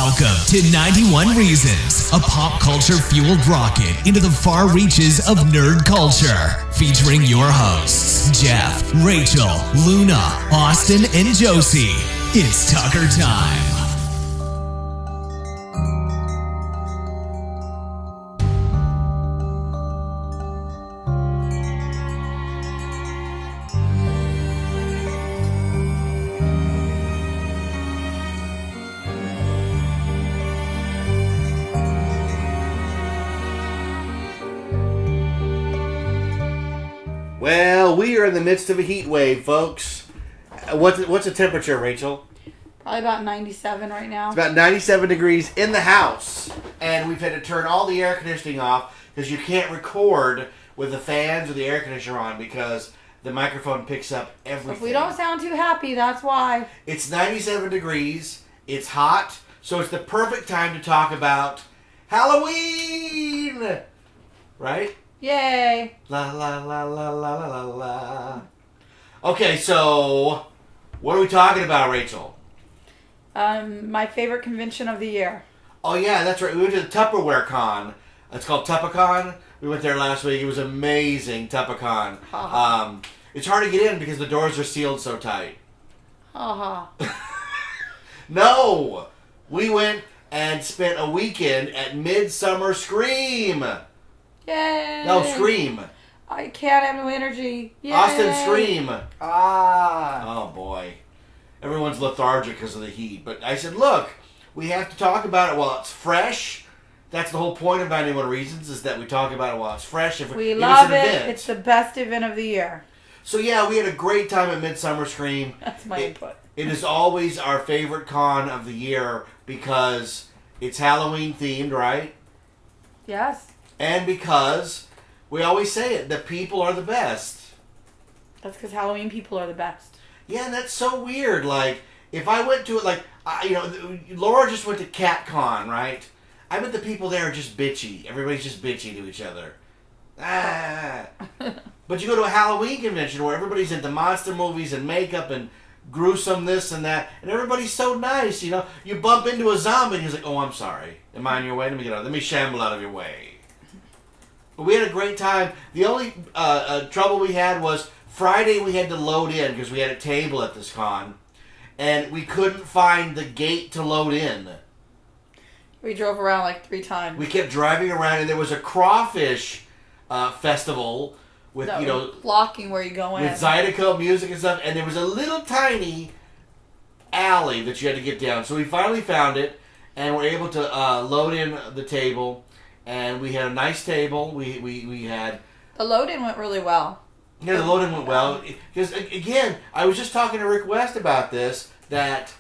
Welcome to 91 Reasons, a pop culture fueled rocket into the far reaches of nerd culture. Featuring your hosts, Jeff, Rachel, Luna, Austin, and Josie. It's Tucker time. Well, we are in the midst of a heat wave, folks. What's the temperature, Rachel? Probably about 97 right now. It's about 97 degrees in the house, and we've had to turn all the air conditioning off because you can't record with the fans or the air conditioner on because the microphone picks up everything. If we don't sound too happy, that's why. It's 97 degrees. It's hot, so it's the perfect time to talk about Halloween, right? Yay. La la la la la la la. Okay, so what are we talking about, Rachel? My favorite convention of the year. Oh yeah, that's right. We went to the Tupperware Con. It's called TupperCon. We went there last week. It was amazing, TupperCon. It's hard to get in because the doors are sealed so tight. No! We went and spent a weekend at Midsummer Scream. Yay! No, Scream. I can't have no energy. Yay! Austin Scream. Ah. Oh boy. Everyone's lethargic because of the heat. But I said, look, we have to talk about it while it's fresh. That's the whole point of 91 Reasons, is that we talk about it while it's fresh. We love it. It's the best event of the year. So yeah, we had a great time at Midsummer Scream. That's my input. It is always our favorite con of the year because it's Halloween themed, right? Yes. And because we always say it, the people are the best. That's because Halloween people are the best. Yeah, and that's so weird. Like, if I went to it, Laura just went to CatCon, right? I bet the people there are just bitchy. Everybody's just bitchy to each other. But you go to a Halloween convention where everybody's into monster movies and makeup and gruesome this and that, and everybody's so nice, you know. You bump into a zombie and he's like, oh, I'm sorry. Am I in your way? Let me shamble out of your way. But we had a great time. The only trouble we had was Friday we had to load in because we had a table at this con, and we couldn't find the gate to load in. We drove around like 3 times. We kept driving around, and there was a crawfish festival with, blocking where you go in. With Zydeco music and stuff, and there was a little tiny alley that you had to get down. So we finally found it, and were able to load in the table. And we had a nice table. We had... The load-in went really well. Yeah, the load-in went well. Because, again, I was just talking to Rick West about this, that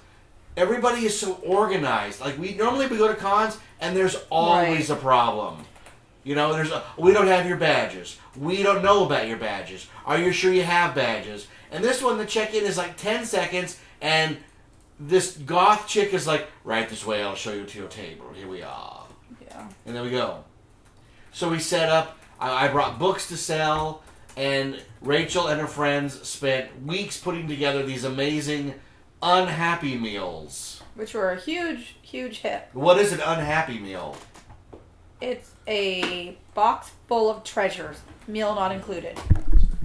everybody is so organized. Like, we normally go to cons, and there's always a problem. You know, we don't have your badges. We don't know about your badges. Are you sure you have badges? And this one, the check-in is like 10 seconds, and this goth chick is like, right this way, I'll show you to your table. Here we are. And there we go. So we set up, I brought books to sell, and Rachel and her friends spent weeks putting together these amazing unhappy meals. Which were a huge, huge hit. What is an unhappy meal? It's a box full of treasures, meal not included.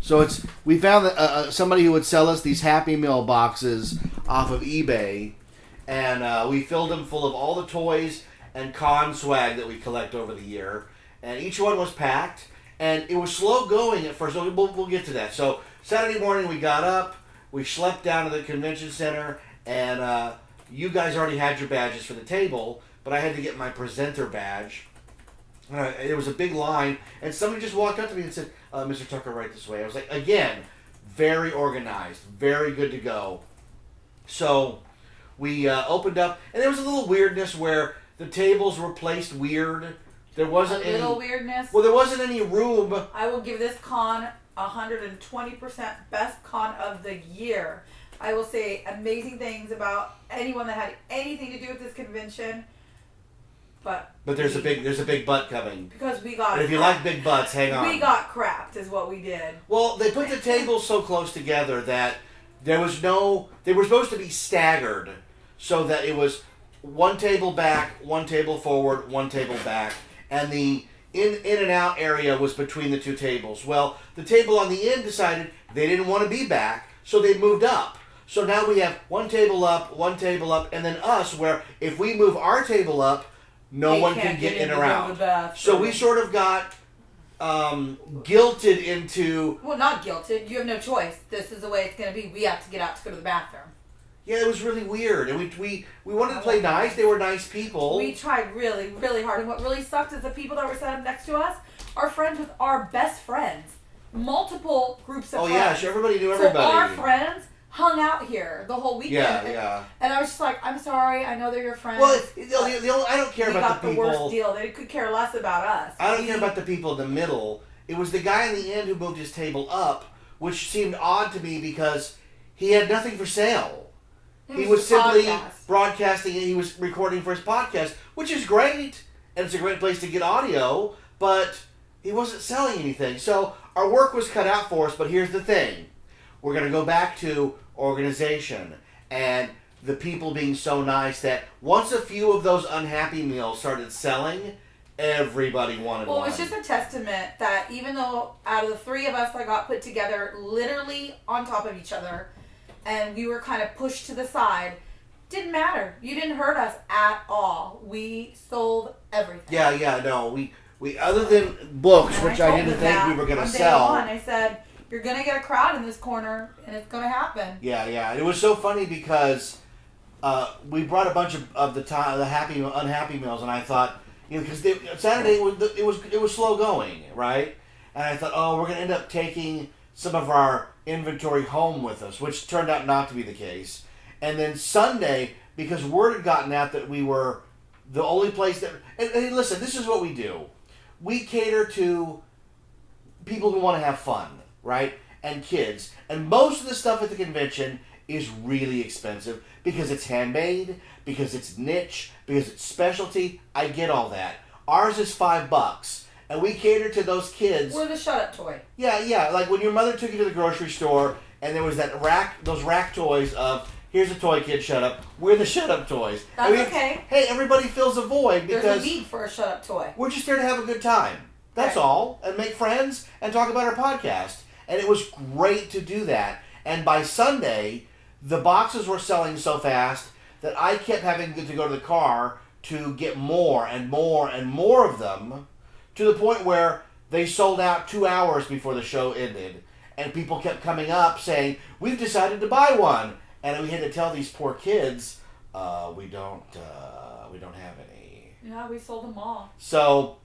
So we found that somebody who would sell us these Happy Meal boxes off of eBay, and we filled them full of all the toys and con swag that we collect over the year, and each one was packed, and it was slow going at first. So we'll get to that. So Saturday morning we got up, we schlepped down to the convention center, and you guys already had your badges for the table, but I had to get my presenter badge. There was a big line, and somebody just walked up to me and said, Mr. Tucker, right this way. I was like, again, very organized, very good to go. So we opened up, and there was a little weirdness where the tables were placed weird. There wasn't any... weirdness. Well, there wasn't any room. I will give this con 120% best con of the year. I will say amazing things about anyone that had anything to do with this convention. But there's a big butt coming. Because we got... And if you like big butts, hang on. We got crapped is what we did. Well, they put the tables so close together that there was no... They were supposed to be staggered so that it was one table back, one table forward, one table back, and the in and out area was between the two tables. Well, the table on the end decided they didn't want to be back, so they moved up. So now we have one table up, and then us, where if we move our table up, no one can get in or out. So we sort of got guilted into... Well, not guilted. You have no choice. This is the way it's going to be. We have to get out to go to the bathroom. Yeah, it was really weird. And we wanted to play nice. They were nice people. We tried really, really hard. And what really sucked is the people that were set up next to us are friends with our best friends. Multiple groups of friends. Oh, yeah. So everybody knew everybody. So our friends hung out here the whole weekend. Yeah. And I was just like, I'm sorry. I know they're your friends. Well, I don't care about the people. We got the worst deal. They could care less about us. I don't care about the people in the middle. It was the guy in the end who moved his table up, which seemed odd to me because he had nothing for sale. He was simply broadcasting. He was recording for his podcast, which is great, and it's a great place to get audio, but he wasn't selling anything. So our work was cut out for us, but here's the thing. We're going to go back to organization and the people being so nice that once a few of those unhappy meals started selling, everybody wanted one. Well, it was just a testament that even though out of the three of us that got put together literally on top of each other and we were kind of pushed to the side, didn't matter. You didn't hurt us at all. We sold everything. Yeah, no. We other than books, which I didn't think we were going to sell. On day one, I said, you're going to get a crowd in this corner, and it's going to happen. Yeah. It was so funny because we brought a bunch of the unhappy meals, and I thought, because Saturday it was slow going, right? And I thought, we're going to end up taking some of our inventory home with us, which turned out not to be the case. And then Sunday, because word had gotten out that we were the only place that... And listen, this is what we do. We cater to people who want to have fun, right? And kids. And most of the stuff at the convention is really expensive because it's handmade, because it's niche, because it's specialty. I get all that. Ours is $5. And we cater to those kids. We're the shut-up toy. Yeah. Like when your mother took you to the grocery store and there was those rack toys of, here's a toy, kid, shut up. We're the shut-up toys. That's okay. Hey, everybody fills a void because... There's a need for a shut-up toy. We're just there to have a good time. That's all. And make friends and talk about our podcast. And it was great to do that. And by Sunday, the boxes were selling so fast that I kept having to go to the car to get more and more and more of them, to the point where they sold out 2 hours before the show ended. And people kept coming up saying, we've decided to buy one. And we had to tell these poor kids, we don't have any. Yeah, we sold them all. So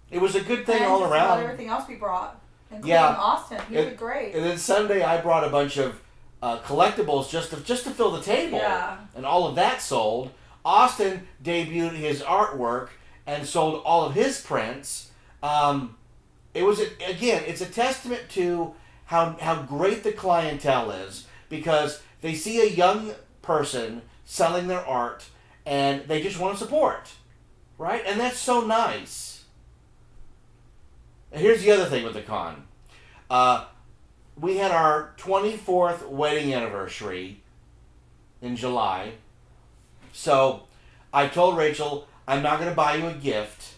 it was a good thing all around. And everything else we brought, including Austin. He did great. And then Sunday I brought a bunch of collectibles just to fill the table. Yeah. And all of that sold. Austin debuted his artwork and sold all of his prints. It's a testament to how great the clientele is, because they see a young person selling their art and they just want to support, right? And that's so nice. And here's the other thing with the con. We had our 24th wedding anniversary in July. So I told Rachel, I'm not going to buy you a gift.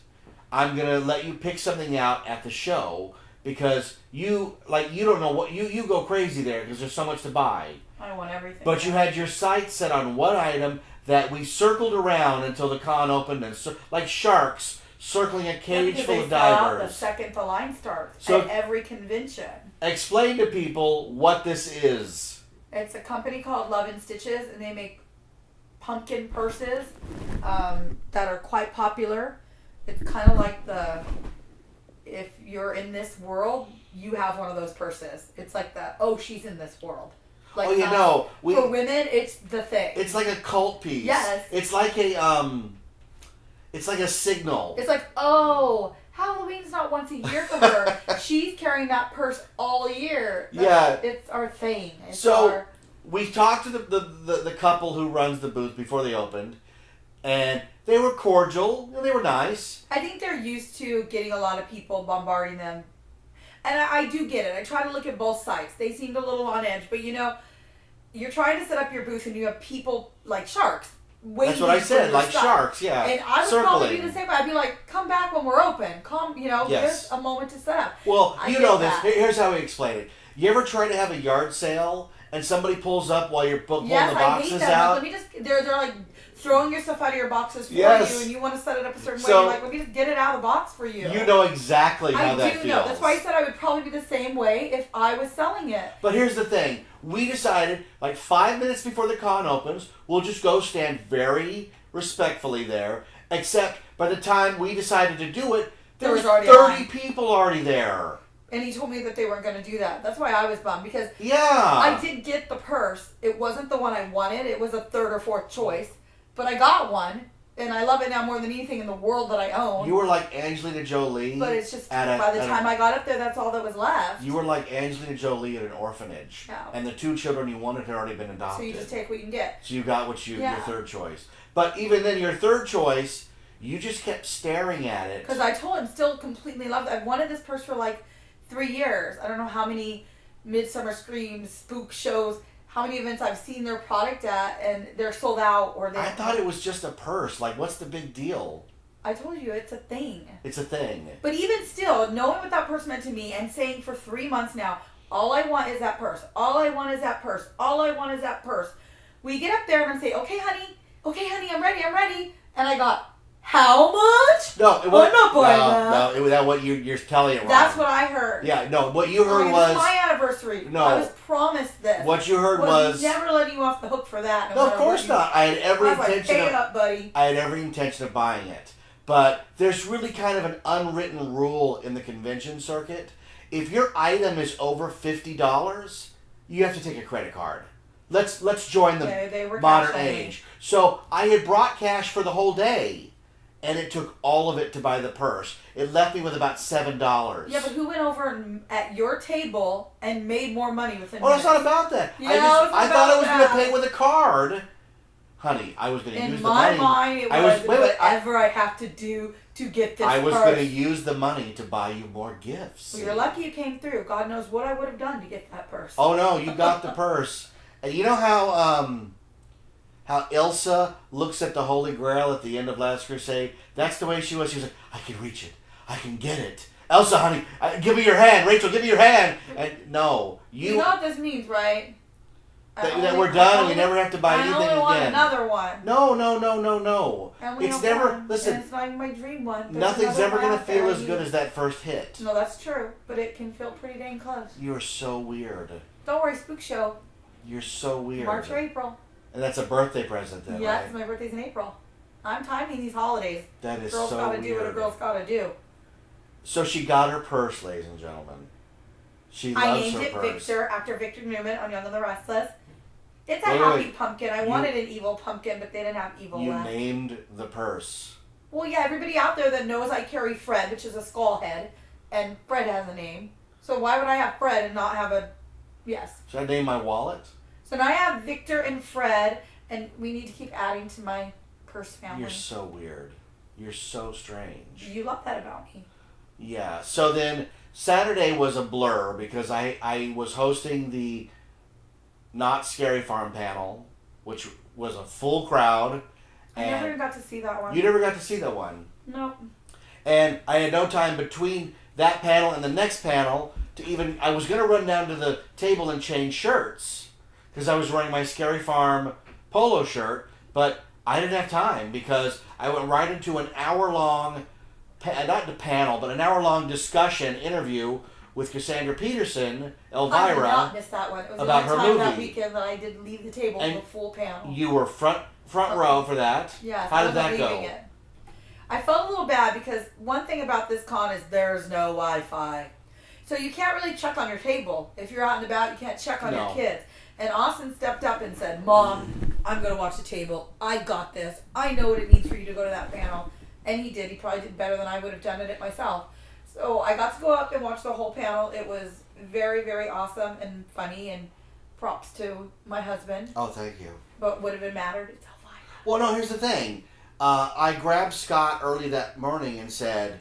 I'm going to let you pick something out at the show, because you don't know what you go crazy there because there's so much to buy. I want everything. But you had your sights set on one item that we circled around until the con opened, and like sharks circling a cage full of divers. The second the line starts at every convention. Explain to people what this is. It's a company called Love and Stitches, and they make pumpkin purses that are quite popular. It's kind of like if you're in this world, you have one of those purses. It's like she's in this world. Like, for women, it's the thing. It's like a cult piece. Yes. It's like a signal. It's like, Halloween's not once a year for her. She's carrying that purse all year. It's our thing. We talked to the couple who runs the booth before they opened, and they were cordial. They were nice. I think they're used to getting a lot of people bombarding them. And I do get it. I try to look at both sides. They seemed a little on edge. But, you're trying to set up your booth and you have people like sharks waiting. That's what I said, for like stuff. sharks, yeah. And I would probably be the same way. I'd be like, come back when we're open. Come, Yes. there's a moment to set up. Well, I you get know this. that. Here's how we explain it. You ever try to have a yard sale and somebody pulls up while you're pulling Yes, the I hate boxes that. out? Like, let me just, they're like throwing your stuff out of your boxes for Yes. you, and you want to set it up a certain way. So- You're like, let me just get it out of the box for you. You know exactly how I that do feels. know. That's why I said I would probably be the same way if I was selling it. But here's the thing. We decided, like 5 minutes before the con opens, we'll just go stand very respectfully there. Except by the time we decided to do it, there was already 30 a line. people already there. And he told me that they weren't going to do that. That's why I was bummed, because Yeah. I did get the purse. It wasn't the one I wanted. It was a third or fourth choice. But I got one, and I love it now more than anything in the world that I own. You were like Angelina Jolie. But it's just, by the time I got up there, that's all that was left. You were like Angelina Jolie at an orphanage. Yeah. And the 2 children you wanted had already been adopted. So you just take what you can get. So you got what your Yeah. third choice. But even then, your third choice, you just kept staring at it. Because I told him, still completely loved it. I've wanted this purse for like 3 years. I don't know how many Midsummer Scream, spook shows, how many events I've seen their product at, and they're sold out. Or they. I thought it was just a purse. Like, what's the big deal? I told you, it's a thing. It's a thing. But even still, knowing what that purse meant to me and saying for 3 months now, all I want is that purse. All I want is that purse. All I want is that purse. We get up there and I say, okay, honey, I'm ready. And I got, how much? No, it wasn't. I'm not buying that. No, it was that what you're telling it wrong. That's what I heard. Yeah, no, what you heard It was. my anniversary. No. I was promised this. What you heard was. never letting you off the hook for that. No, of course not. I had every I was like, intention pay of. it up, buddy. I had every intention of buying it. But there's really kind of an unwritten rule in the convention circuit. If your item is over $50, you have to take a credit card. Let's join the They were modern cash only. age. So I had brought cash for the whole day, and it took all of it to buy the purse. It left me with about $7. Yeah, but who went over at your table and made more money within Oh, it's minutes? not about that. Yeah, I it's not thought I about was going to that. pay with a card. Honey, I was going to use In the my money. mind, it I was wait, whatever I have to do to get this I was purse. going to use the money to buy you more gifts. Well, you're lucky you came through. God knows what I would have done to get that purse. Oh no, you got the purse. And you know how Ilsa looks at the Holy Grail at the end of Last Crusade? That's the way she was. She was like, I can reach it. I can get it. Elsa, honey, give me your hand. Rachel, give me your hand. And no, You know what this means, right? that we're done and we never have to buy anything I only want again. another one. No. I only It's have never, one, listen, and it's not even my dream one. There's nothing's another ever one going to out there feel I as good use. as that first hit. No, that's true, but it can feel pretty dang close. You're so weird. Don't worry, Spook Show, You're so weird. March or April. And that's a birthday present then, Yes, right? my birthday's in April. I'm timing these holidays. That is Girls so gotta weird. do what a girl's gotta do. So she got her purse, ladies and gentlemen. She I loves named her it purse. Victor after Victor Newman on Young and the Restless. It's a Wait, happy wait. pumpkin. I wanted an evil pumpkin, but they didn't have evil You left. named the purse. Well, yeah, everybody out there that knows I carry Fred, which is a skull head, and Fred has a name. So why would I have Fred and not have a... Yes. Should I name my wallet? So now I have Victor and Fred, and we need to keep adding to my purse family. You're so weird. You're so strange. You love that about me. Yeah. So then Saturday was a blur because I was hosting the Not Scary Farm panel, which was a full crowd. I never even got to see that one. You never got to see that one. Nope. And I had no time between that panel and the next panel to even... I was going to run down to the table and change shirts because I was wearing my Scary Farm polo shirt, but I didn't have time because I went right into an hour-long, not the panel, but an hour-long discussion interview with Cassandra Peterson, I Elvira. did not miss that one. It was about the her only time that movie. weekend that I did leave the table And for the full panel. You were front row for that. Yes, How I did that wasn't go? leaving it. I felt a little bad because one thing about this con is there's no Wi-Fi. So you can't really check on your table. If you're out and about, you can't check on your No. kids. And Austin stepped up and said, Mom, I'm going to watch the table. I got this. I know what it means for you to go to that panel. And he did. He probably did better than I would have done it myself. So I got to go up and watch the whole panel. It was very, very awesome and funny, and props to my husband. Oh, thank you. But would have been mattered. It's Elvira. Well, no, here's the thing. I grabbed Scott early that morning and said,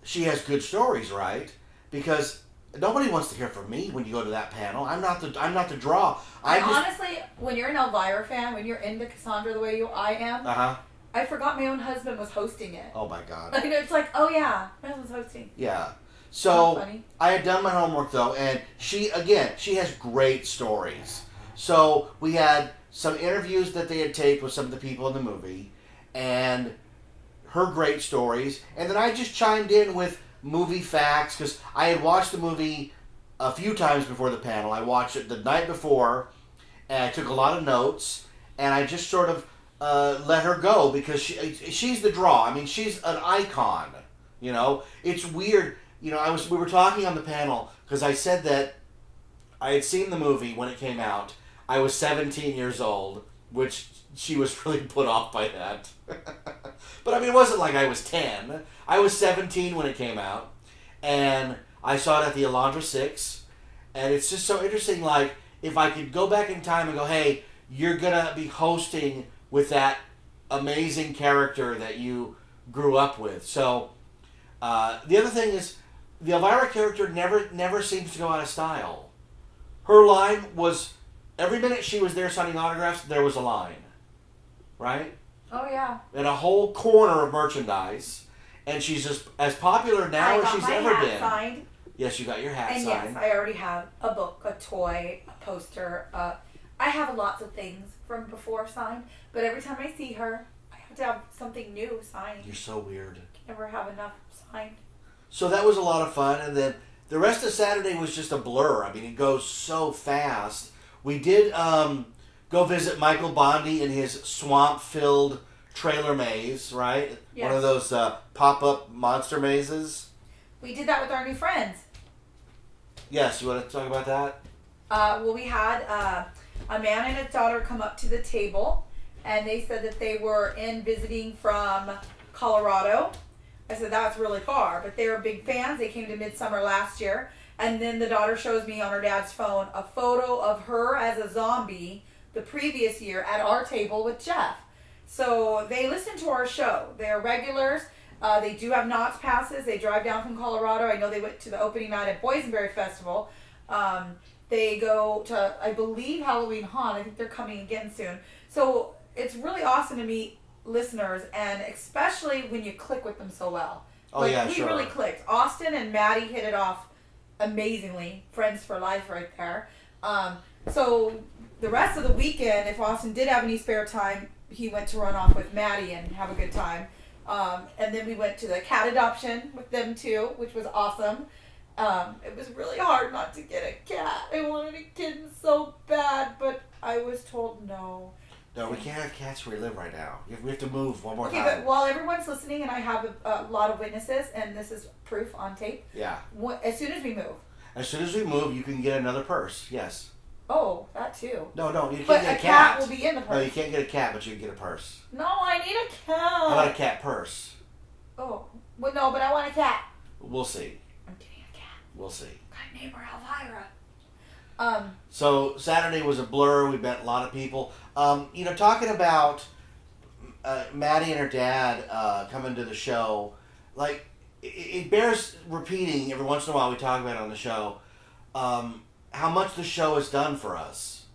she has good stories, right? Because nobody wants to hear from me when you go to that panel. I'm not the draw. Honestly, when you're an Elvira fan, when you're into Cassandra the way I am, I forgot my own husband was hosting it. Oh my God. Like, it's like, oh yeah, my husband's hosting. Yeah. So I had done my homework though, and she has great stories. So we had some interviews that they had taped with some of the people in the movie, and her great stories, and then I just chimed in with movie facts because I had watched the movie a few times before the panel. I watched it the night before, and I took a lot of notes, and I just sort of let her go because she's the draw. I mean, she's an icon. You know, it's weird. You know, we were talking on the panel because I said that I had seen the movie when it came out. I was 17 years old, which she was really put off by that. But I mean, it wasn't like I was 10. I was 17 when it came out, and I saw it at the Alondra 6, and it's just so interesting, like, if I could go back in time and go, hey, you're going to be hosting with that amazing character that you grew up with. So, the other thing is, the Elvira character never seems to go out of style. Her line was, every minute she was there signing autographs, there was a line. Right? Oh, yeah. And a whole corner of merchandise. And she's just as popular now as she's ever been. Signed. Yes, you got your hat signed. And yes, I already have a book, a toy, a poster. I have lots of things from before signed. But every time I see her, I have to have something new signed. You're so weird. Never have enough signed. So that was a lot of fun. And then the rest of Saturday was just a blur. I mean, it goes so fast. We did go visit Michael Bondi in his swamp-filled trailer maze, right? Yes. One of those pop-up monster mazes. We did that with our new friends. Yes, you want to talk about that? Well, we had a man and his daughter come up to the table, and they said that they were visiting from Colorado. I said, that's really far, but they were big fans. They came to Midsummer last year, and then the daughter shows me on her dad's phone a photo of her as a zombie the previous year at our table with Jeff. So they listen to our show. They're regulars. They do have Knott's passes. They drive down from Colorado. I know they went to the opening night at Boysenberry Festival. They go to, I believe, Halloween Haunt. I think they're coming again soon. So it's really awesome to meet listeners, and especially when you click with them so well. Oh, yeah, we sure. really clicked. Austin and Maddie hit it off amazingly. Friends for life right there. So the rest of the weekend, if Austin did have any spare time, he went to run off with Maddie and have a good time. And then we went to the cat adoption with them too, which was awesome. It was really hard not to get a cat. I wanted a kitten so bad, but I was told no. No, we can't have cats where we live right now. We have to move one more time. Okay, but while everyone's listening, and I have a lot of witnesses, and this is proof on tape. Yeah. As soon as we move. As soon as we move, you can get another purse. Yes. Oh, that too. No, you can't but get a cat. Cat will be in the purse. No, you can't get a cat, but you can get a purse. No, I need a cat. How about a cat purse? Oh, well, no, but I want a cat. We'll see. I'm getting a cat. We'll see. Got neighbor Elvira. So Saturday was a blur. We met a lot of people. Talking about Maddie and her dad coming to the show, like it bears repeating every once in a while. We talk about it on the show. How much the show has done for us.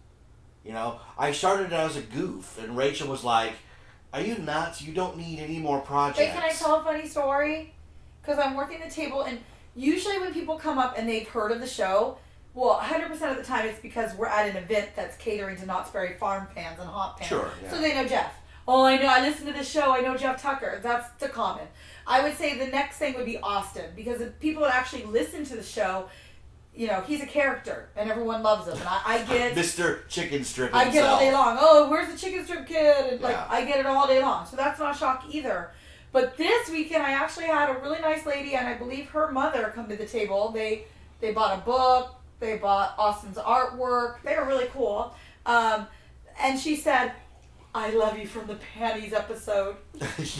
You know, I started as a goof, and Rachel was like, "Are you nuts? You don't need any more projects." Wait, can I tell a funny story? Because I'm working the table, and usually when people come up and they've heard of the show, well, 100% of the time it's because we're at an event that's catering to Knott's Berry Farm fans and haunt fans. Sure, yeah. So they know Jeff. Oh, I know. I listen to the show. I know Jeff Tucker. That's the common. I would say the next thing would be Austin, because if people that actually listen to the show, you know, he's a character, and everyone loves him. And I get Mr. Chicken Strip I himself. get all day long. Oh, where's the chicken strip kid? And Yeah. I get it all day long. So that's not a shock either. But this weekend, I actually had a really nice lady, and I believe her mother come to the table. They bought a book. They bought Austin's artwork. They were really cool. And she said, "I love you from the panties episode."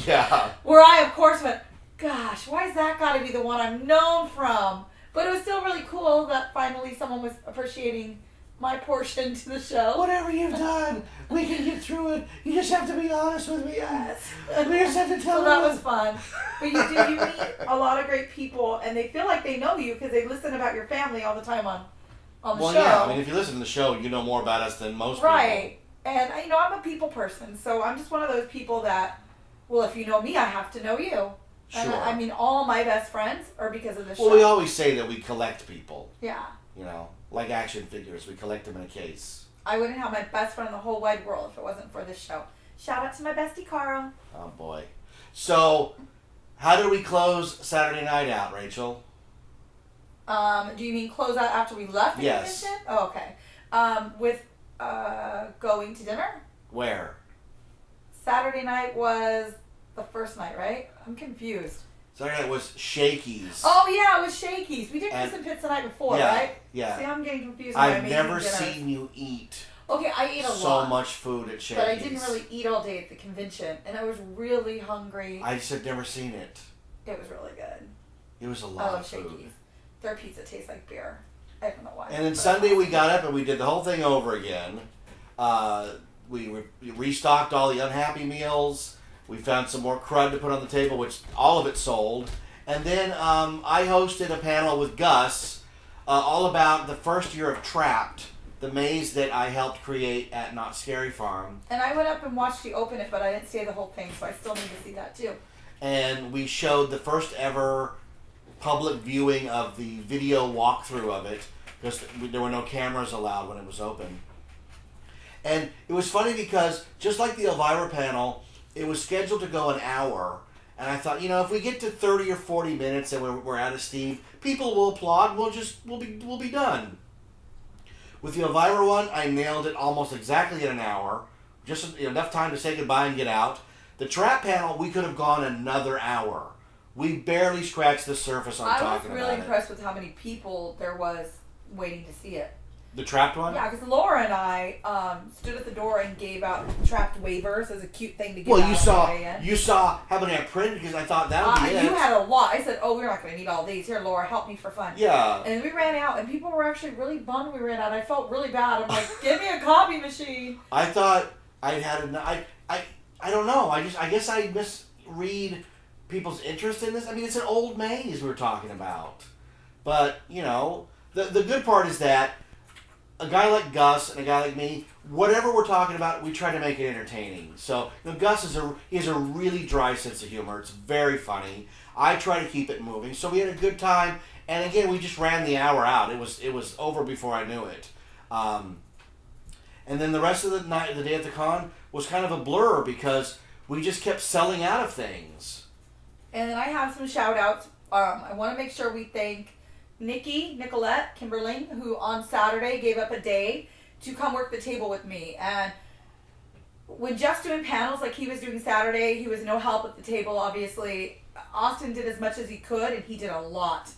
Yeah. Where I, of course, went, "Gosh, why's that got to be the one I'm known from?" But it was still really cool that finally someone was appreciating my portion to the show. Whatever you've done, we can get through it. You just have to be honest with me. Yes. We just have to tell So that you. was fun. But you meet a lot of great people, and they feel like they know you because they listen about your family all the time on the Well, show. yeah. I mean, if you listen to the show, you know more about us than most people. Right. And, I'm a people person, so I'm just one of those people that, well, if you know me, I have to know you. And Sure. I mean, all my best friends are because of the show. Well, we always say that we collect people. Yeah. You know, like action figures. We collect them in a case. I wouldn't have my best friend in the whole wide world if it wasn't for this show. Shout out to my bestie, Carl. Oh, boy. So, how did we close Saturday night out, Rachel? Do you mean close out after we left the Yes. convention? Oh, okay. With going to dinner? Where? Saturday night was the first night, right? I'm confused. Saturday night was Shakey's. Oh, yeah, it was Shakey's. We did And- Kiss and Pits the night before, yeah, right? yeah. See, I'm getting confused. with my I've amazing never dinners. seen you eat Okay, I ate a so lot. much food at Shakey's. But I didn't really eat all day at the convention, and I was really hungry. I just have never seen it. It was really good. It was a I lot love of food. Shakey's. Their pizza tastes like beer. I don't know why. And then but- Sunday we got up and we did the whole thing over again. We restocked all the unhappy meals. We found some more crud to put on the table, which all of it sold. And then I hosted a panel with Gus all about the first year of Trapped, the maze that I helped create at Not Scary Farm. And I went up and watched you open it, but I didn't stay the whole thing, so I still need to see that too. And we showed the first ever public viewing of the video walkthrough of it, because there were no cameras allowed when it was open. And it was funny because, just like the Elvira panel, it was scheduled to go an hour. And I thought, if we get to 30 or 40 minutes and we're out of steam, people will applaud. We'll be done. With the Elvira one, I nailed it almost exactly in an hour, just enough time to say goodbye and get out. The Trap panel, we could have gone another hour. We barely scratched the surface on talking I was about really it. impressed with how many people there was waiting to see it. The Trapped one? Yeah, because Laura and I stood at the door and gave out Trapped waivers as a cute thing to give out. Well, on the way in. you saw how many I printed because I thought that would be it. You had a lot. I said, we're not going to need all these. Here, Laura, help me for fun. Yeah. And we ran out, and people were actually really bummed we ran out. I felt really bad. I'm like, give me a copy machine. I thought I had I don't know. I guess I misread people's interest in this. I mean, it's an old maze we're talking about. But, the good part is that a guy like Gus and a guy like me, whatever we're talking about, we try to make it entertaining. So, Gus he has a really dry sense of humor. It's very funny. I try to keep it moving. So we had a good time. And again, we just ran the hour out. It was over before I knew it. And then the rest of the day at the con was kind of a blur because we just kept selling out of things. And then I have some shout outs. I want to make sure we thank Nicolette Kimberling, who on Saturday gave up a day to come work the table with me. And when Jeff's doing panels like he was doing Saturday, he was no help at the table, obviously. Austin did as much as he could, and he did a lot.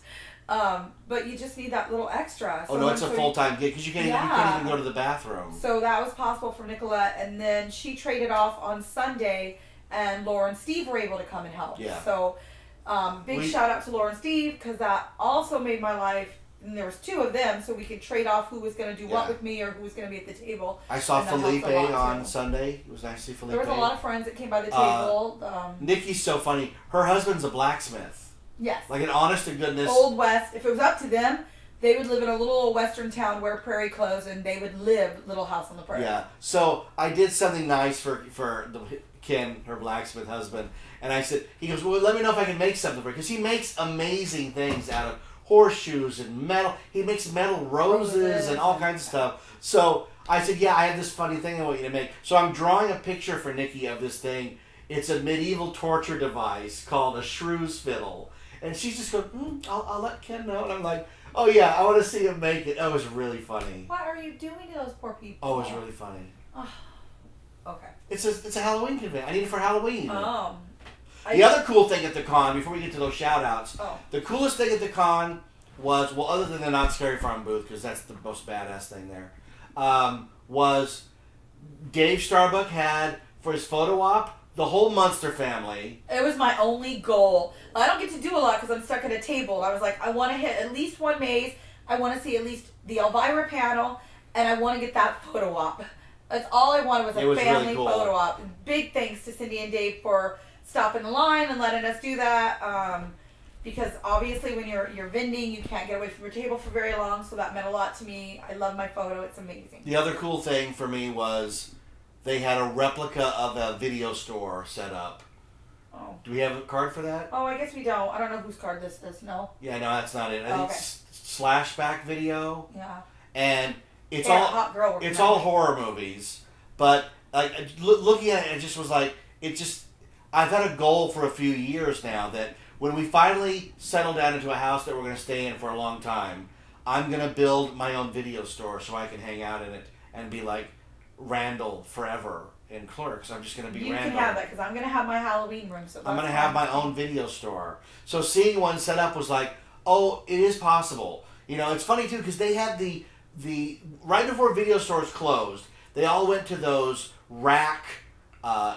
But you just need that little extra. Oh, no, it's a full-time gig because you can't even go to the bathroom. So that was possible for Nicolette. And then she traded off on Sunday, and Laura and Steve were able to come and help. Yeah. So big shout out to Laura and Steve, because that also made my life, and there was two of them, so we could trade off who was going to do what with me or who was going to be at the table. I saw And that helped Felipe a lot, on too. Sunday. It was nice to see Felipe. There was a lot of friends that came by the table. Nikki's so funny. Her husband's a blacksmith. Yes. Like an honest to goodness. Old West. If it was up to them, they would live in a little old western town, wear prairie clothes, and they would live Little House on the Prairie. Yeah. So I did something nice for Ken, her blacksmith husband, and I said, he goes, well, let me know if I can make something for you, because he makes amazing things out of horseshoes and metal. He makes metal roses and all kinds of stuff. So I said, yeah, I have this funny thing I want you to make. So I'm drawing a picture for Nikki of this thing. It's a medieval torture device called a shrew's fiddle. And she's just going, I'll let Ken know. And I'm like, oh yeah, I want to see him make it. Oh, it was really funny. What are you doing to those poor people? Oh, it was really funny. Oh, okay. It's a Halloween convention. I need it for Halloween. Oh. The other cool thing at the con, before we get to those shout-outs, Oh. the coolest thing at the con was, well, other than the Not Scary Farm booth, because that's the most badass thing there, was Dave Starbuck had, for his photo op, the whole Munster family. It was my only goal. I don't get to do a lot because I'm stuck at a table. I was like, I want to hit at least one maze. I want to see at least the Elvira panel and I want to get that photo op. That's all I wanted was a family really cool. photo op. Big thanks to Cindy and Dave for stopping the line and letting us do that. Because obviously when you're vending, you can't get away from your table for very long, so that meant a lot to me. I love my photo. It's amazing. The other cool thing for me was they had a replica of a video store set up. Oh. Do we have a card for that? Oh, I guess we don't. I don't know whose card this is. No. Yeah, no, that's not it. I think Okay. it's Slashback Video. Yeah. And it's Yeah, all hot girl working it's on all it. horror movies. But like looking at it, it just was like I've had a goal for a few years now that when we finally settle down into a house that we're going to stay in for a long time, I'm going to build my own video store so I can hang out in it and be like Randall forever in Clerks. I'm just going to be You Randall. can have that because I'm going to have my Halloween room. So I'm going to that's have my fine. own video store. So seeing one set up was like, oh, it is possible. You know, it's funny too because they had the right before video stores closed, they all went to those rack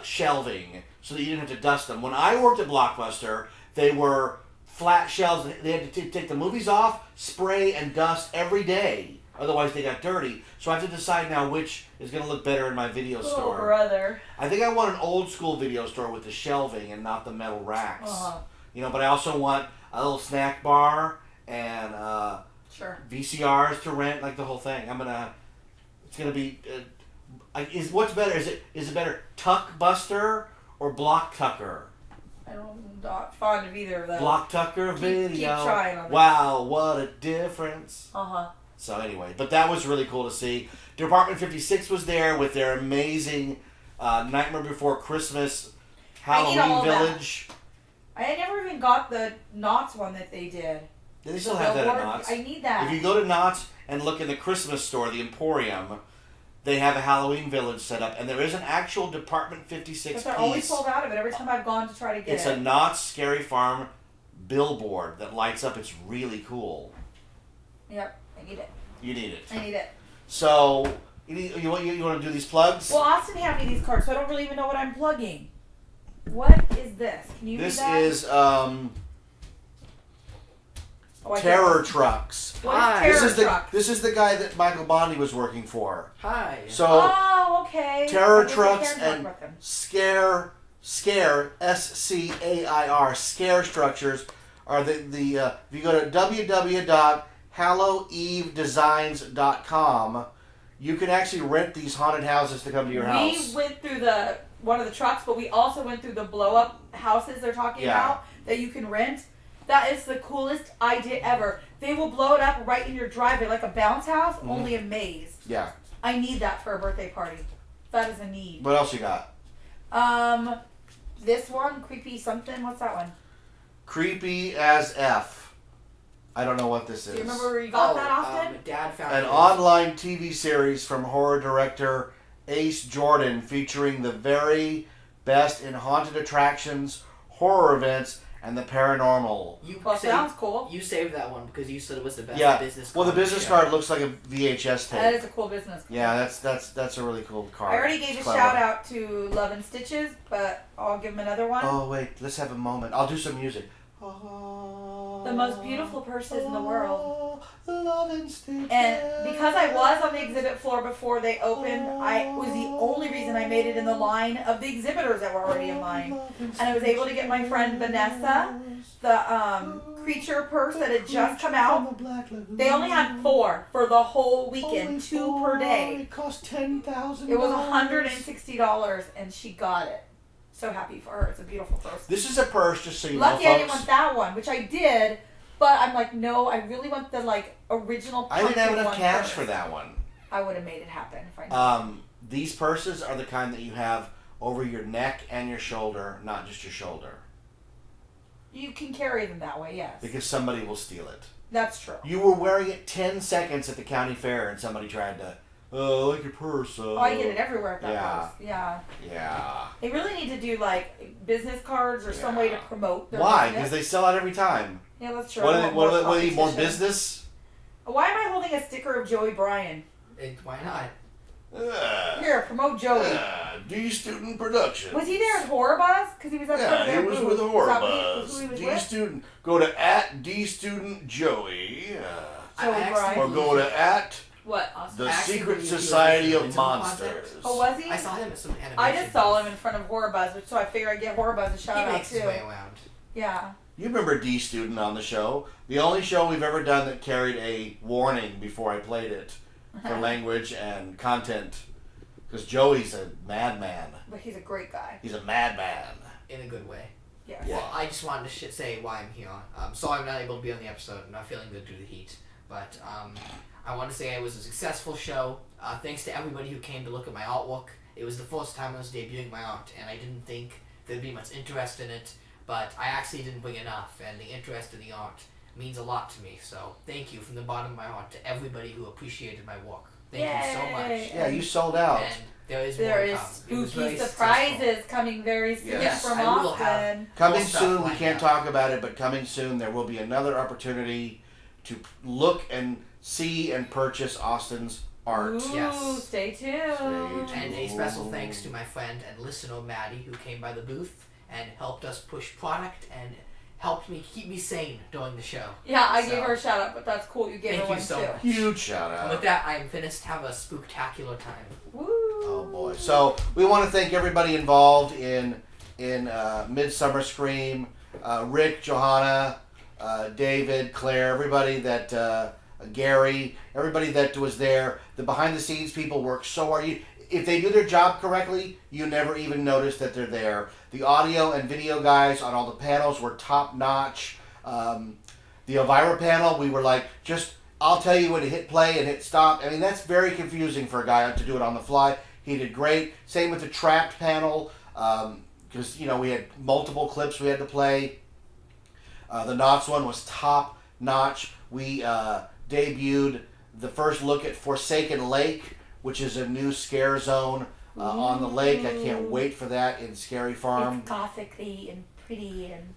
shelving so that you didn't have to dust them. When I worked at Blockbuster, they were flat shelves. They had to take the movies off, spray, and dust every day. Otherwise, they got dirty. So I have to decide now which is going to look better in my video Oh, store. brother. I think I want an old school video store with the shelving and not the metal racks. Uh-huh. You know, but I also want a little snack bar and Sure. VCRs to rent, like the whole thing. It's gonna be. What's better? Is it better Tuck Buster or Block Tucker? I'm not fond of either of those. Block Tucker video. keep trying on this. Wow, what a difference. Uh-huh. So anyway, but that was really cool to see. Department 56 was there with their amazing Nightmare Before Christmas I need all Halloween of that. Village. I had never even got the Knott's one that they did. They still The have that at billboard. Knott's. I need that. If you go to Knott's and look in the Christmas store, the Emporium, they have a Halloween Village set up, and there is an actual Department 56 But they're piece. always sold out of it every time I've gone to try to get It's it. a Knott's Scary Farm billboard that lights up. It's really cool. Yep, I need it. You need it. I need it. So, you want to do these plugs? Well, Austin handed me these cards, so I don't really even know what I'm plugging. What is this? Can you This read that? is Oh, I Terror can't- Trucks. What is Hi. Terror This is the Truck? this is the guy that Michael Bondi was working for. Hi. So Oh, okay. Terror I guess I Trucks can talk and about them. Scare SCAIR Scare Structures are the if you go to www.hallowevedesigns.com, you can actually rent these haunted houses to come to your house. We went through one of the trucks, but we also went through the blow up houses they're talking Yeah. about that you can rent. That is the coolest idea ever. They will blow it up right in your driveway like a bounce house, Mm-hmm. only a maze. Yeah. I need that for a birthday party. That is a need. What else you got? This one, creepy something. What's that one? Creepy as F. I don't know what this is. Do you remember where you got that, Austin? Dad found An it. online TV series from horror director Ace Jordan featuring the very best in haunted attractions, horror events, and the paranormal. You Well, saved, sounds cool. You saved that one because you said it was the best Yeah. business Well, the card. business Yeah. card looks like a VHS tape. That is a cool business. Yeah, that's a really cool card. I already gave It's a clever. shout out to Love and Stitches, but I'll give him another one. Oh wait, let's have a moment. I'll do some music. The most beautiful purses in the world. Love and Stitches. And because I was on the exhibit floor before they opened, I was the only reason I made it in the line of the exhibitors that were already in line. And I was able to get my friend Vanessa the creature purse that had just come out. They only had 4 for the whole weekend, 2 per day. It cost $10,000. It was $160 and she got it. So happy for her. It's a beautiful purse. This is a purse, just so you Lucky know, I folks. didn't want that one, which I did, but I'm like, no, I really want the original. I didn't have pumpkin enough one cash first. for that one. I would have made it happen if I knew. These purses are the kind that you have over your neck and your shoulder, not just your shoulder, You can carry them that way, yes. because somebody will steal it. That's true. You were wearing it 10 seconds at the county fair, and somebody tried to, oh, I like your purse. Oh, I get it everywhere at that Yeah. purse. Yeah. Yeah. They really need to do business cards or some way to Yeah. promote their Why? business. Because they sell out every time. Yeah, that's true. What I do want they need? More competition. business? Why am I holding a sticker of Joey Bryan? Why not? Here, promote Joey. D Student Productions. Was he there at Horror Buzz? Because he was at Yeah, he was with Horror Buzz. Buzz. Who he was D with? Student. Go to @D Student Joey. Joey I Bryan. Or go to What, Austin? The Actually, Secret he was Society at the of Midsummer Monsters. Project. Oh, was he? I saw him at some animation. I just saw him things. in front of Horror Buzz, so I figure I'd give Horror Buzz a shout He out makes his too. way around. Yeah. You remember D Student on the show? The only show we've ever done that carried a warning before I played it for language and content. Because Joey's a madman. But he's a great guy. He's a madman. In a good way. Yeah. Yeah. Well, I just wanted to say why I'm here. Sorry I'm not able to be on the episode. I'm not feeling good due to the heat. But I want to say it was a successful show. Thanks to everybody who came to look at my artwork. It was the first time I was debuting my art, and I didn't think there'd be much interest in it. But I actually didn't bring enough, and the interest in the art means a lot to me. So thank you from the bottom of my heart to everybody who appreciated my work. Thank you so much. Yeah, you sold out. And there is There more is to come. It was spooky very surprises successful. coming very soon Yes. from I will have- Austin. Coming More stuff soon, we lined can't up. talk about it, but coming soon there will be another opportunity to look and see and purchase Austin's art. Ooh, Yes. stay tuned. And a special thanks to my friend and listener Maddie, who came by the booth and helped us push product and helped me keep me sane during the show. Yeah, I So, gave her a shout out, but that's cool. You gave Thank her you one so too. much. Huge shout And out. with that, I am finished. Have a spooktacular time. Woo. Oh boy! So we want to thank everybody involved in Midsummer Scream, Rick, Johanna, David, Claire, everybody that Gary, everybody that was there. The behind the scenes people work so hard. If they do their job correctly, you never even notice that they're there. The audio and video guys on all the panels were top notch. The Elvira panel, we were like, I'll tell you when to hit play and hit stop. I mean, that's very confusing for a guy to do it on the fly. He did great. Same with the Trapped panel, because, we had multiple clips we had to play. The Knots one was top notch. We debuted the first look at Forsaken Lake, which is a new scare zone on the lake. I can't wait for that in Scary Farm. It's gothically and pretty and.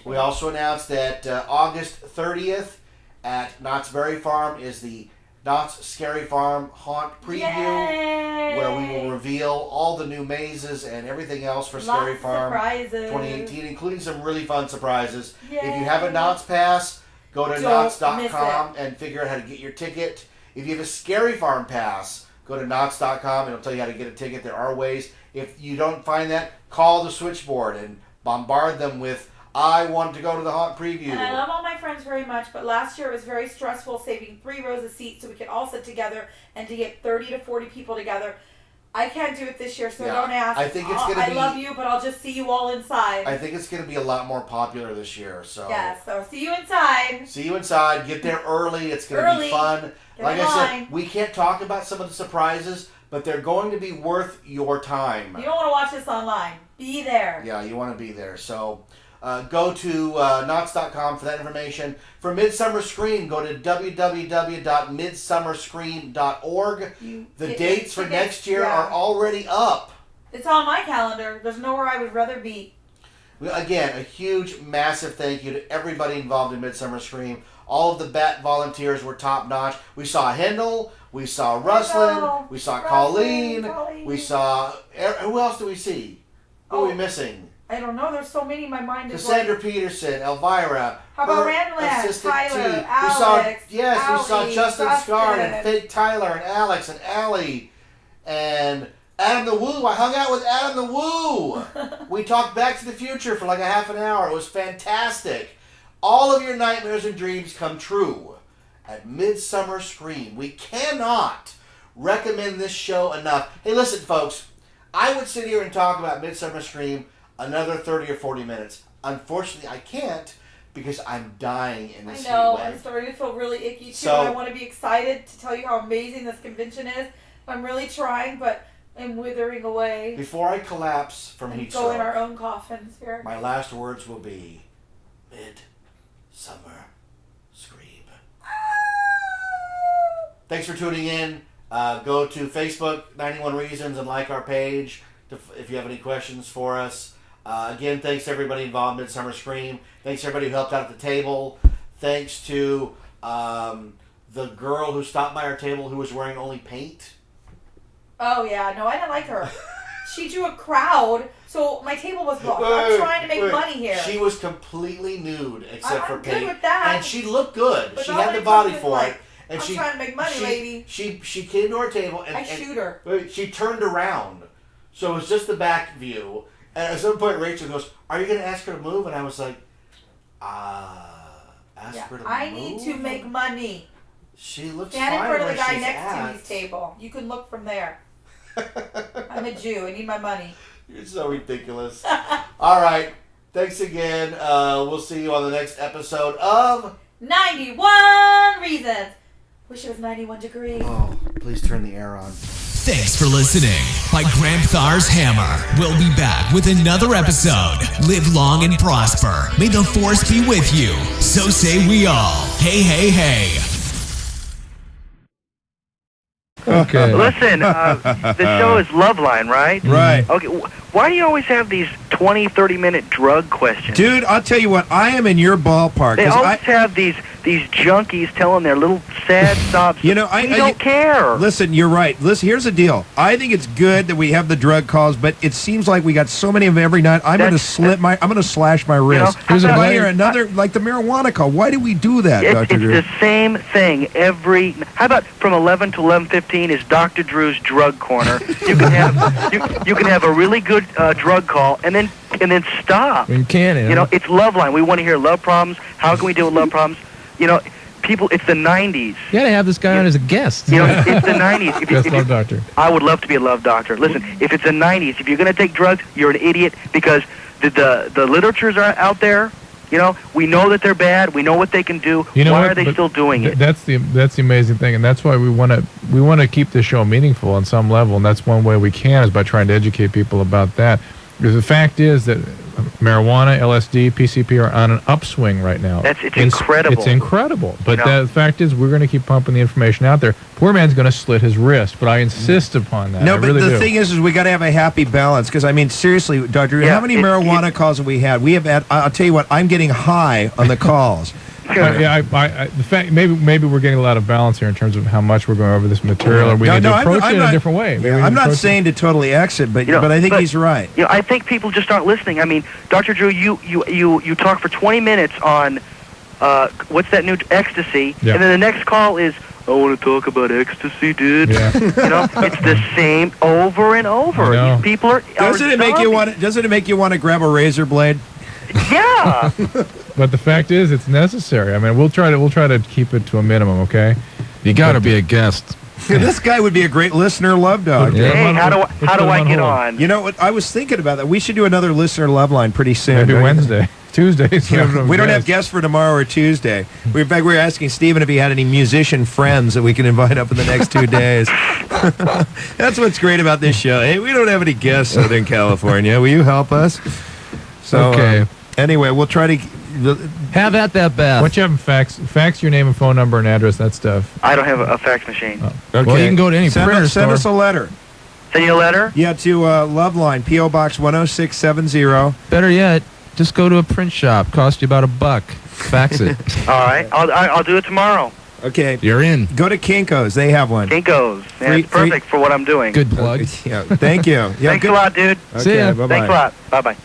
We also announced that August 30th at Knott's Berry Farm is the Knott's Scary Farm Haunt Preview, Yay! where we will reveal all the new mazes and everything else for Scary Lots of Farm surprises. 2018, including some really fun surprises. Yay. If you have a Knott's Pass, go to Don't knott's.com and figure out how to get your ticket. If you have a Scary Farm Pass, go to knott's.com and it'll tell you how to get a ticket. There are ways. If you don't find that, call the switchboard and bombard them with, I want to go to the Haunt Preview. And I love all my friends very much, but last year it was very stressful saving 3 rows of seats so we could all sit together and to get 30 to 40 people together. I can't do it this year, so Yeah, don't ask. I think it's gonna I be- love you, but I'll just see you all inside. I think it's going to be a lot more popular this year. So Yes, so see you inside. see you inside. Get there early. It's going to be Early. fun. Get Like in I line. said, we can't talk about some of the surprises, but they're going to be worth your time. You don't want to watch this online. Be there. Yeah, you want to be there. So go to knots.com for that information. For Midsummer Scream, go to www.midsummerscream.org. The Get dates for tickets, next year yeah. are already up. It's on my calendar. There's nowhere I would rather be. Again, a huge, massive thank you to everybody involved in Midsummer Scream. All of the BAT volunteers were top notch. We saw Hendel, we saw Ruslin, we saw Colleen, we saw... Who else do we see? Who are we missing? I don't know. There's so many. My mind is Cassandra like... Peterson, Elvira. How about her Randland, assistant Tyler, T. Alex, we saw Allie, Justin Scarn and Dustin. fake Tyler and Alex and Allie and Adam the Woo. I hung out with Adam the Woo. We talked Back to the Future for like a half an hour. It was fantastic. All of your nightmares and dreams come true at Midsummer Scream. We cannot recommend this show enough. Hey, listen, folks. I would sit here and talk about Midsummer Scream another 30 or 40 minutes. Unfortunately, I can't because I'm dying in this I know. heat wave. I'm starting to feel really icky too. So- I want to be excited to tell you how amazing this convention is. I'm really trying, but I'm withering away. Before I collapse from And heat go in our stroke, own coffins here. my last words will be Midsummer Scream. Thanks for tuning in. Go to Facebook, 91 Reasons, and like our page if you have any questions for us. Again, thanks to everybody involved in Midsummer Scream. Thanks to everybody who helped out at the table. Thanks to the girl who stopped by our table who was wearing only paint. Oh yeah, no, I didn't like her. She drew a crowd, so my table was booked. I'm trying to make money here. She was completely nude except for I'm paint. good with that. And she looked good. But She not had when the it body comes to, for like, it. And I'm trying to make money, lady. She came to our table and I shoot her. She turned around, so it was just the back view. And at some point, Rachel goes, "Are you going to ask her to move?" And I was like, ask her to move. I need to make money. She looks Stand in fine front of where the guy she's next at. to me's table. You can look from there. I'm a Jew. I need my money. You're so ridiculous. All right. Thanks again. We'll see you on the next episode of 91 Reasons. Wish it was 91 degrees. Oh, please turn the air on. Thanks for listening. By Graham Thar's Hammer. We'll be back with another episode. Live long and prosper. May the force be with you. So say we all. Hey, hey, hey. Okay. Listen, the show is Loveline, right? Right. Okay. Why do you always have these 20, 30-minute drug questions? Dude, I'll tell you what, I am in your ballpark. They 'cause always have these junkies telling their little sad sobs. You know, we don't care. Listen, you're right. Listen, here's the deal. I think it's good that we have the drug calls, but it seems like we got so many of them every night. I'm going to slash my wrist. Here's a why another like the marijuana call. Why do we do that, Dr. Drew? It's the same thing every. How about from 11 to 11:15 is Dr. Drew's Drug Corner? You can have you can have a really good drug call and then stop. You can. You know, it's Loveline. We want to hear love problems. How can we deal with love problems? You know, people. It's the 90s. You gotta have this guy on as a guest. You know, it's the 90s. Yes, love doctor. I would love to be a love doctor. Listen, if it's the 90s, if you're going to take drugs, you're an idiot because the literatures are out there. You know, we know that they're bad. We know what they can do. You know why what? are they But still doing it? That's the amazing thing, and that's why we want to keep the show meaningful on some level, and that's one way we can is by trying to educate people about that. Because the fact is that marijuana, LSD, PCP are on an upswing right now. It's incredible. It's incredible. But You know? the fact is, we're going to keep pumping the information out there. Poor man's going to slit his wrist, but I insist upon that. No, I but really the do. thing is we got to have a happy balance. Because, I mean, seriously, Dr. Drew, how many marijuana calls have we had? We have had, I'll tell you what, I'm getting high on the calls. The fact maybe we're getting a lot of balance here in terms of how much we're going over this material, or we need to approach it in a different way. Maybe I'm not saying to totally exit, but I think he's right. You know, I think people just aren't listening. I mean, Dr. Drew, you talk for 20 minutes on what's that new ecstasy, Yeah. and then the next call is, I want to talk about ecstasy, dude. Yeah. You know, it's the same over and over. These people are. Doesn't it make you want to grab a razor blade? Yeah. But the fact is, it's necessary. I mean, we'll try to keep it to a minimum. Okay. You got to be a guest. This guy would be a great listener love dog. Yeah. Hey, how do I get on? You know what? I was thinking about that. We should do another listener love line pretty soon. Maybe right? Wednesday, Tuesdays. We don't have guests for tomorrow or Tuesday. In fact, we were asking Stephen if he had any musician friends that we can invite up in the next 2 days. That's what's great about this show. Hey, we don't have any guests in Southern California. Will you help us? So, Okay. Anyway, we'll try to have at that, Beth. Why don't you have them fax your name and phone number and address, that stuff. I don't have a fax machine. Okay. Well, you can go to any printer Send store. us a letter. Send you a letter? Yeah, to Loveline, P.O. Box 10670. Better yet, just go to a print shop. Cost you about $1. Fax it. All right. I'll do it tomorrow. Okay. You're in. Go to Kinko's. They have one. Kinko's. Yeah, Free- it's perfect for what I'm doing. Good plug. Yeah, thank you. Yeah, Thanks a lot, dude. Okay, See ya. bye-bye. Thanks a lot. Bye-bye.